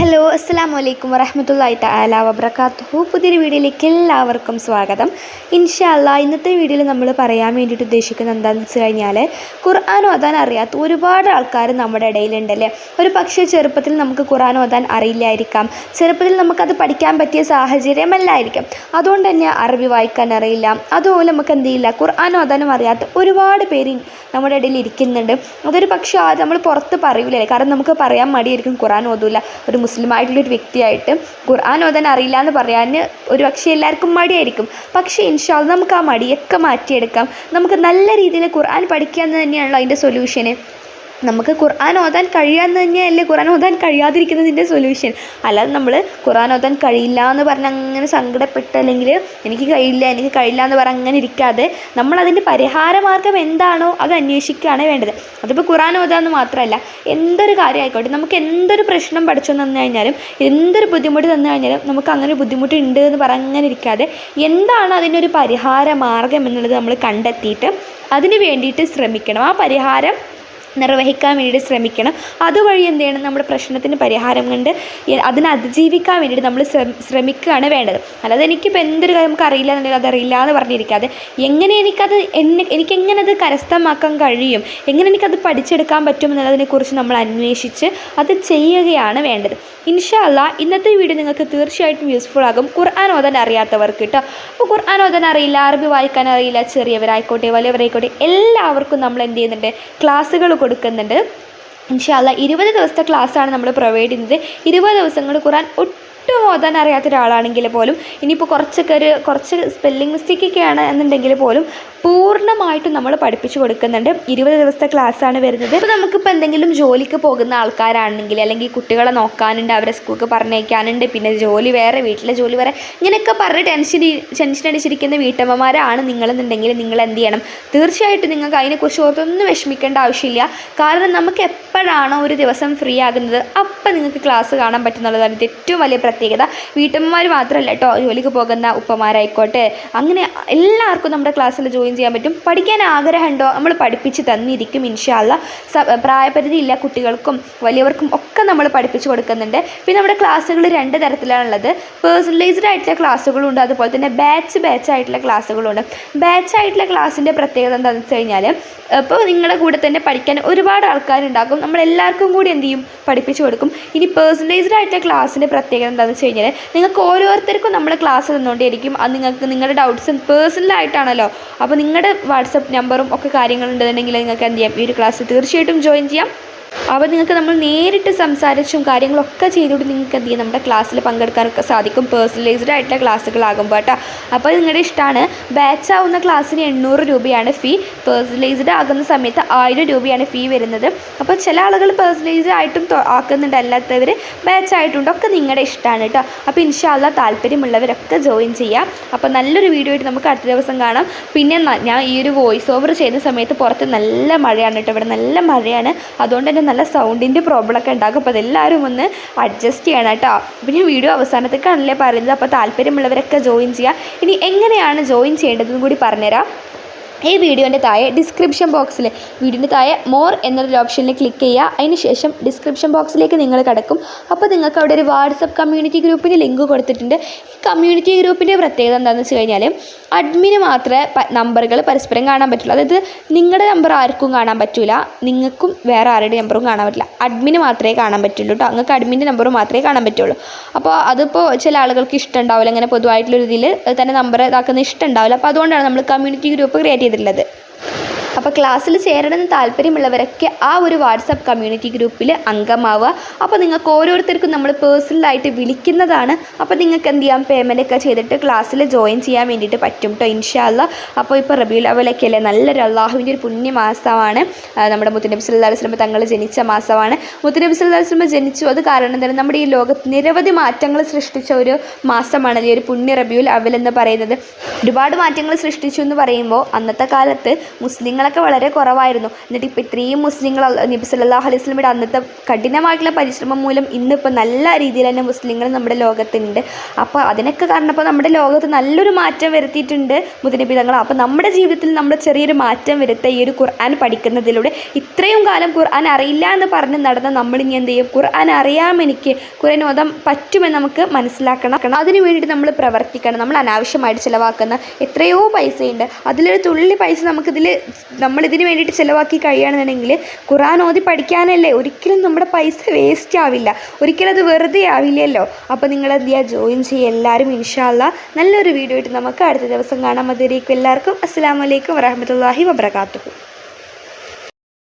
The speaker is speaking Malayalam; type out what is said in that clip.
ഹലോ അസ്സലാമു അലൈക്കും വറഹ്മത്തുള്ളാഹി തആല വബറകാതുഹു. പുതിയൊരു വീഡിയോയിലേക്ക് എല്ലാവർക്കും സ്വാഗതം. ഇൻഷാ അല്ലാഹ് ഇന്നത്തെ വീഡിയോയിൽ നമ്മൾ പറയാൻ വേണ്ടിയിട്ട് ഉദ്ദേശിക്കുന്നത് എന്താണെന്ന് വെച്ച് കഴിഞ്ഞാൽ ഖുർആൻ ഓതാൻ അറിയാത്ത ഒരുപാട് ആൾക്കാർ നമ്മുടെ ഇടയിലുണ്ടല്ലേ. ഒരു പക്ഷേ ചെറുപ്പത്തിൽ നമുക്ക് ഖുർആൻ ഓതാൻ അറിയില്ലായിരിക്കാം, ചെറുപ്പത്തിൽ നമുക്കത് പഠിക്കാൻ പറ്റിയ സാഹചര്യമല്ലായിരിക്കാം, അതുകൊണ്ട് തന്നെ അറബി വായിക്കാൻ അറിയില്ല, അതുപോലെ നമുക്ക് എന്ത് ചെയ്യില്ല ഖുർആൻ ഓതാനും അറിയാത്ത ഒരുപാട് പേര് നമ്മുടെ ഇടയിൽ ഇരിക്കുന്നുണ്ട്. അതൊരു പക്ഷേ നമ്മൾ പുറത്ത് പറയൂലേ, കാരണം നമുക്ക് പറയാൻ മടിയായിരിക്കും, ഖുർആൻ ഓതൂല. ഒരു മുസ്ലിമായിട്ടുള്ളൊരു വ്യക്തിയായിട്ട് ഖുർആൻ ഓതാൻ അറിയില്ല എന്ന് പറയാൻ ഒരു പക്ഷേ എല്ലാവർക്കും മടിയായിരിക്കും. പക്ഷേ ഇൻഷാ അല്ലാഹ് നമുക്ക് ആ മടിയൊക്കെ മാറ്റിയെടുക്കാം. നമുക്ക് നല്ല രീതിയിൽ ഖുർആൻ പഠിക്കുക എന്ന് തന്നെയാണല്ലോ അതിൻ്റെ സൊല്യൂഷന്. നമുക്ക് ഖുർആൻ ഓതാൻ കഴിയാമെന്ന് തന്നെയല്ലേ ഖുർആൻ ഓതാൻ കഴിയാതിരിക്കുന്നതിൻ്റെ സൊല്യൂഷൻ. അല്ലാതെ നമ്മൾ ഖുർആൻ ഓതാൻ കഴിയില്ല എന്ന് പറഞ്ഞ് അങ്ങനെ സങ്കടപ്പെട്ട് അല്ലെങ്കിൽ എനിക്ക് കഴിയില്ല എന്ന് പറഞ്ഞ് അങ്ങനെ ഇരിക്കാതെ നമ്മളതിൻ്റെ പരിഹാരമാർഗ്ഗം എന്താണോ അത് അന്വേഷിക്കുകയാണ് വേണ്ടത്. അതിപ്പോൾ ഖുർആൻ ഓതാന്ന് മാത്രമല്ല, എന്തൊരു കാര്യം ആയിക്കോട്ടെ, നമുക്ക് എന്തൊരു പ്രശ്നം പഠിച്ചു തന്നു കഴിഞ്ഞാലും എന്തൊരു ബുദ്ധിമുട്ട് തന്നു കഴിഞ്ഞാലും നമുക്ക് അങ്ങനെ ബുദ്ധിമുട്ടുണ്ട് എന്ന് പറഞ്ഞ് അങ്ങനെ ഇരിക്കാതെ എന്താണ് അതിനൊരു പരിഹാര മാർഗ്ഗം എന്നുള്ളത് നമ്മൾ കണ്ടെത്തിയിട്ട് അതിന് വേണ്ടിയിട്ട് ശ്രമിക്കണം. ആ പരിഹാരം നിർവഹിക്കാൻ വേണ്ടിയിട്ട് ശ്രമിക്കണം. അതുവഴി എന്ത് ചെയ്യണം, നമ്മുടെ പ്രശ്നത്തിന് പരിഹാരം കണ്ട് അതിനെ അതിജീവിക്കാൻ വേണ്ടിയിട്ട് നമ്മൾ ശ്രമിക്കുകയാണ് വേണ്ടത്. അല്ലാതെ എനിക്കിപ്പോൾ എന്തൊരു കാര്യം നമുക്ക് അറിയില്ല എന്നുണ്ടെങ്കിൽ അതറിയില്ല എന്ന് പറഞ്ഞിരിക്കാതെ എങ്ങനെ എനിക്കെങ്ങനെ അത് കരസ്ഥമാക്കാൻ കഴിയും, എങ്ങനെ എനിക്കത് പഠിച്ചെടുക്കാൻ പറ്റും എന്നുള്ളതിനെക്കുറിച്ച് നമ്മൾ അന്വേഷിച്ച് അത് ചെയ്യുകയാണ് വേണ്ടത്. ഇൻഷാ അല്ലാഹ് ഇന്നത്തെ വീഡിയോ നിങ്ങൾക്ക് തീർച്ചയായിട്ടും യൂസ്ഫുൾ ആകും, ഖുർആൻ ഓതാൻ അറിയാത്തവർക്ക് കേട്ടോ. അപ്പോൾ ഖുർആൻ ഓതാൻ അറിയില്ല, അറബി വായിക്കാൻ അറിയില്ല, ചെറിയവരായിക്കോട്ടെ വലിയവരായിക്കോട്ടെ എല്ലാവർക്കും നമ്മൾ എന്ത് ചെയ്യുന്നുണ്ട്, ക്ലാസ്സുകൾ കൊടുക്കുന്നുണ്ട്. ഇൻഷാ അല്ലാഹ് 20 ദിവസത്തെ ക്ലാസ്സാണ് നമ്മൾ പ്രൊവൈഡ് ചെയ്യുന്നത്. 20 ദിവസങ്ങൾ ഖുർആൻ ഒട്ടും ഓതാൻ അറിയാത്ത ഒരാളാണെങ്കിൽ പോലും, ഇനിയിപ്പോൾ കുറച്ച് സ്പെല്ലിംഗ് മിസ്റ്റേക്കൊക്കെയാണ് എന്നുണ്ടെങ്കിൽ പോലും പൂർണ്ണമായിട്ടും നമ്മൾ പഠിപ്പിച്ചു കൊടുക്കുന്നുണ്ട്. 20 ദിവസത്തെ ക്ലാസ്സാണ് വരുന്നത്. ഇപ്പോൾ നമുക്കിപ്പോൾ എന്തെങ്കിലും ജോലിക്ക് പോകുന്ന ആൾക്കാരാണെങ്കിൽ, അല്ലെങ്കിൽ കുട്ടികളെ നോക്കാനുണ്ട്, അവരെ സ്കൂൾക്ക് പറഞ്ഞയക്കാനുണ്ട്, പിന്നെ ജോലി വേറെ വീട്ടിലെ ജോലി വേറെ, ഇങ്ങനെയൊക്കെ പറഞ്ഞ് ടെൻഷൻ അടിച്ചിരിക്കുന്ന വീട്ടമ്മമാരാണ് നിങ്ങളെന്നുണ്ടെങ്കിൽ നിങ്ങൾ എന്ത് ചെയ്യണം, തീർച്ചയായിട്ടും നിങ്ങൾക്ക് അതിനെക്കുറിച്ച് ഓർത്തൊന്നും വിഷമിക്കേണ്ട ആവശ്യമില്ല. കാരണം നമുക്ക് എപ്പോഴാണോ ഒരു ദിവസം ഫ്രീ ആകുന്നത് അപ്പം നിങ്ങൾക്ക് ക്ലാസ് കാണാൻ പറ്റുന്നുള്ളതാണ് ഇത് ഏറ്റവും വലിയ പ്രത്യേകത. വീട്ടമ്മമാർ മാത്രമല്ല കേട്ടോ, ജോലിക്ക് പോകുന്ന ഉപ്പമാരായിക്കോട്ടെ, അങ്ങനെ എല്ലാവർക്കും നമ്മുടെ ക്ലാസ്സിൽ ജോയിൻ ചെയ്യാൻ പറ്റും. പഠിക്കാൻ ആഗ്രഹമുണ്ടോ, നമ്മൾ പഠിപ്പിച്ച് തന്നിരിക്കും ഇൻഷാ അല്ലാഹ്. പ്രായപരിധി ഇല്ല, കുട്ടികൾക്കും വലിയവർക്കും ഒക്കെ നമ്മൾ പഠിപ്പിച്ച് കൊടുക്കുന്നുണ്ട്. പിന്നെ നമ്മുടെ ക്ലാസ്സുകൾ 2 തരത്തിലാണുള്ളത്. പേഴ്സണലൈസ്ഡ് ആയിട്ടുള്ള ക്ലാസ്സുകളുണ്ട്, അതുപോലെ തന്നെ ബാച്ച് ആയിട്ടുള്ള ക്ലാസ്സുകളുണ്ട്. ബാച്ച് ആയിട്ടുള്ള ക്ലാസ്സിൻ്റെ പ്രത്യേകത എന്താണെന്ന് വെച്ച് കഴിഞ്ഞാൽ, ഇപ്പോൾ നിങ്ങളുടെ കൂടെ തന്നെ പഠിക്കാൻ ഒരുപാട് ആൾക്കാരുണ്ടാകും, നമ്മളെല്ലാവർക്കും കൂടി എന്ത് ചെയ്യും, പഠിപ്പിച്ച് കൊടുക്കും. ഇനി പേഴ്സണലൈസ്ഡ് ആയിട്ടുള്ള ക്ലാസ്സിൻ്റെ പ്രത്യേകത എന്താണെന്ന് വെച്ച് കഴിഞ്ഞാൽ, നിങ്ങൾക്ക് ഓരോരുത്തർക്കും നമ്മൾ ക്ലാസ് തന്നുകൊണ്ടേയിരിക്കും. അത് നിങ്ങൾക്ക് നിങ്ങളുടെ ഡൗട്ട്സ് പേഴ്സണലായിട്ടാണല്ലോ, അപ്പോൾ നിങ്ങളുടെ വാട്സപ്പ് നമ്പറും ഒക്കെ കാര്യങ്ങളുണ്ടെന്നുണ്ടെങ്കിൽ നിങ്ങൾക്ക് എന്ത് ചെയ്യാം, ഈ ഒരു ക്ലാസ് തീർച്ചയായിട്ടും ജോയിൻ ചെയ്യാം. അപ്പോൾ നിങ്ങൾക്ക് നമ്മൾ നേരിട്ട് സംസാരിച്ചും കാര്യങ്ങളൊക്കെ ചെയ്തുകൊണ്ട് നിങ്ങൾക്ക് എന്ത് ചെയ്യും, നമ്മുടെ ക്ലാസ്സിൽ പങ്കെടുക്കാനൊക്കെ സാധിക്കും. പേഴ്സണലൈസ്ഡ് ആയിട്ടുള്ള ക്ലാസ്സുകളാകുമ്പോൾ കേട്ടോ. അപ്പോൾ നിങ്ങളുടെ ഇഷ്ടമാണ്. ബാച്ച് ആവുന്ന ക്ലാസ്സിന് 800 രൂപയാണ് ഫീ, പേഴ്സണലൈസ്ഡ് ആകുന്ന സമയത്ത് 1000 രൂപയാണ് ഫീ വരുന്നത്. അപ്പോൾ ചില ആളുകൾ പേഴ്സണലൈസ്ഡ് ആയിട്ടും ആക്കുന്നുണ്ട്, അല്ലാത്തവർ ബാച്ച് ആയിട്ടുണ്ട്, ഒക്കെ നിങ്ങളുടെ ഇഷ്ടമാണ് കേട്ടോ. അപ്പോൾ ഇൻഷാ അല്ലാഹ് താല്പര്യമുള്ളവരൊക്കെ ജോയിൻ ചെയ്യാം. അപ്പോൾ നല്ലൊരു വീഡിയോ ആയിട്ട് നമുക്ക് അടുത്ത ദിവസം കാണാം. പിന്നെ ഞാൻ ഈ ഒരു വോയിസ് ഓവർ ചെയ്യുന്ന സമയത്ത് പുറത്ത് നല്ല മഴയാണ് കേട്ടോ, ഇവിടെ നല്ല മഴയാണ്, അതുകൊണ്ട് തന്നെ നല്ല സൗണ്ടിൻ്റെ പ്രോബ്ലമൊക്കെ ഉണ്ടാകും. അപ്പോൾ അതെല്ലാവരും ഒന്ന് അഡ്ജസ്റ്റ് ചെയ്യണം കേട്ടോ. പിന്നെ വീഡിയോ അവസാനത്തേക്കാണല്ലേ പറയുന്നത്, അപ്പോൾ താല്പര്യമുള്ളവരൊക്കെ ജോയിൻ ചെയ്യുക. ഇനി എങ്ങനെയാണ് ജോയിൻ ചെയ്യേണ്ടതെന്ന് കൂടി പറഞ്ഞുതരാം. ഈ വീഡിയോൻ്റെ താഴെ ഡിസ്ക്രിപ്ഷൻ ബോക്സിൽ വീഡിയോൻ്റെ താഴെ മോർ എന്നൊരു ഓപ്ഷനിൽ ക്ലിക്ക് ചെയ്യുക. അതിന് ശേഷം ഡിസ്ക്രിപ്ഷൻ ബോക്സിലേക്ക് നിങ്ങൾ കിടക്കും. അപ്പോൾ നിങ്ങൾക്ക് അവിടെ ഒരു വാട്സപ്പ് കമ്മ്യൂണിറ്റി ഗ്രൂപ്പിൻ്റെ ലിങ്ക് കൊടുത്തിട്ടുണ്ട്. ഈ കമ്മ്യൂണിറ്റി ഗ്രൂപ്പിൻ്റെ പ്രത്യേകത എന്താണെന്ന് വെച്ച് കഴിഞ്ഞാൽ, അഡ്മിന് മാത്രമേ നമ്പറുകൾ പരസ്പരം കാണാൻ പറ്റുള്ളൂ. അതായത് നിങ്ങളുടെ നമ്പർ ആർക്കും കാണാൻ പറ്റില്ല, നിങ്ങൾക്കും വേറെ ആരുടെ നമ്പറും കാണാൻ പറ്റില്ല, അഡ്മിന് മാത്രമേ കാണാൻ പറ്റുള്ളൂ കേട്ടോ. നിങ്ങൾക്ക് അഡ്മിൻ്റെ നമ്പർ മാത്രമേ കാണാൻ പറ്റുള്ളൂ. അപ്പോൾ അതിപ്പോൾ ചില ആളുകൾക്ക് ഇഷ്ടം ഉണ്ടാവില്ല, അങ്ങനെ പൊതുവായിട്ടുള്ളൊരു ഇതിൽ തന്നെ നമ്പർ ഇതാക്കുന്ന ഇഷ്ടം ഉണ്ടാവില്ല. അപ്പോൾ അതുകൊണ്ടാണ് നമ്മൾ കമ്മ്യൂണിറ്റി ഗ്രൂപ്പ് ക്രിയേറ്റ് ചെയ്തിട്ടുള്ളത്. അപ്പോൾ ക്ലാസ്സിൽ ചേരണമെന്ന് താല്പര്യമുള്ളവരൊക്കെ ആ ഒരു വാട്സപ്പ് കമ്മ്യൂണിറ്റി ഗ്രൂപ്പിൽ അംഗമാവുക. അപ്പോൾ നിങ്ങൾക്ക് ഓരോരുത്തർക്കും നമ്മൾ പേഴ്സണലായിട്ട് വിളിക്കുന്നതാണ്. അപ്പോൾ നിങ്ങൾക്ക് എന്ത് ചെയ്യാം, പേയ്മെൻ്റ് ഒക്കെ ചെയ്തിട്ട് ക്ലാസ്സിൽ ജോയിൻ ചെയ്യാൻ വേണ്ടിയിട്ട് പറ്റും കേട്ടോ ഇൻഷാ അല്ലാഹ്. അപ്പോൾ ഇപ്പോൾ റബീഉൽ അവ്വലൊക്കെ അല്ലേ, നല്ലൊരു അള്ളാഹുവിൻ്റെ ഒരു പുണ്യമാസമാണ്. നമ്മുടെ മുത്തുനബി സല്ലല്ലാഹു അലൈഹി വസല്ലം തങ്ങൾ ജനിച്ച മാസമാണ്. മുത്തുനബി സല്ലല്ലാഹു അലൈഹി വസല്ലം ജനിച്ചു, അത് കാരണം തന്നെ നമ്മുടെ ഈ ലോകത്ത് നിരവധി മാറ്റങ്ങൾ സൃഷ്ടിച്ച ഒരു മാസമാണ് ഈ ഒരു പുണ്യ റബീഉൽ അവ്വൽ എന്ന് പറയുന്നത്. ഒരുപാട് മാറ്റങ്ങൾ സൃഷ്ടിച്ചു എന്ന് പറയുമ്പോൾ, അന്നത്തെ കാലത്ത് മുസ്ലിങ്ങൾ മുസ്ലിങ്ങളൊക്കെ വളരെ കുറവായിരുന്നു. എന്നിട്ട് ഇപ്പോൾ ഇത്രയും മുസ്ലിങ്ങൾ നബി സല്ലല്ലാഹു അലൈഹി വസല്ലമയുടെ അന്നത്തെ കഠിനമായിട്ടുള്ള പരിശ്രമം മൂലം ഇന്നിപ്പോൾ നല്ല രീതിയിൽ തന്നെ മുസ്ലിങ്ങൾ നമ്മുടെ ലോകത്തുണ്ട്. അപ്പോൾ അതിനൊക്കെ കാരണം ഇപ്പോൾ നമ്മുടെ ലോകത്ത് നല്ലൊരു മാറ്റം വരുത്തിയിട്ടുണ്ട് മുത്തുനബി തങ്ങൾ. അപ്പോൾ നമ്മുടെ ജീവിതത്തിൽ നമ്മൾ ചെറിയൊരു മാറ്റം വരുത്തുക ഈ ഒരു ഖുർആൻ പഠിക്കുന്നതിലൂടെ. ഇത്രയും കാലം ഖുർആൻ അറിയില്ല എന്ന് പറഞ്ഞ് നടന്ന നമ്മളിനി എന്ത് ചെയ്യും? ഖുർആൻ അറിയാമെനിക്ക്, ഖുർആൻ ഓതാൻ പറ്റുമെന്ന് നമുക്ക് മനസ്സിലാക്കണം. അതിന് വേണ്ടിയിട്ട് നമ്മൾ പ്രവർത്തിക്കണം. നമ്മൾ അനാവശ്യമായിട്ട് ചിലവാക്കുന്ന എത്രയോ പൈസയുണ്ട്, അതിലൊരു തുള്ളി പൈസ നമ്മളിതിന് വേണ്ടിയിട്ട് ചിലവാക്കി കഴിയുകയാണെന്നുണ്ടെങ്കിൽ ഖുർആൻ ഓതി പഠിക്കാനല്ലേ, ഒരിക്കലും നമ്മുടെ പൈസ വേസ്റ്റ് ആവില്ല, ഒരിക്കലും അത് വെറുതെ ആവില്ലല്ലോ. അപ്പോൾ നിങ്ങൾ എന്ത് ചെയ്യുക? ജോയിൻ ചെയ്യുക എല്ലാവരും. ഇൻഷാ അല്ലാഹ് നല്ലൊരു വീഡിയോ ആയിട്ട് നമുക്ക് അടുത്ത ദിവസം കാണാം. അതുവരേക്കും എല്ലാവർക്കും അസ്സലാമു അലൈക്കും വറഹ്മത്തുള്ളാഹി വബറകാതുഹു.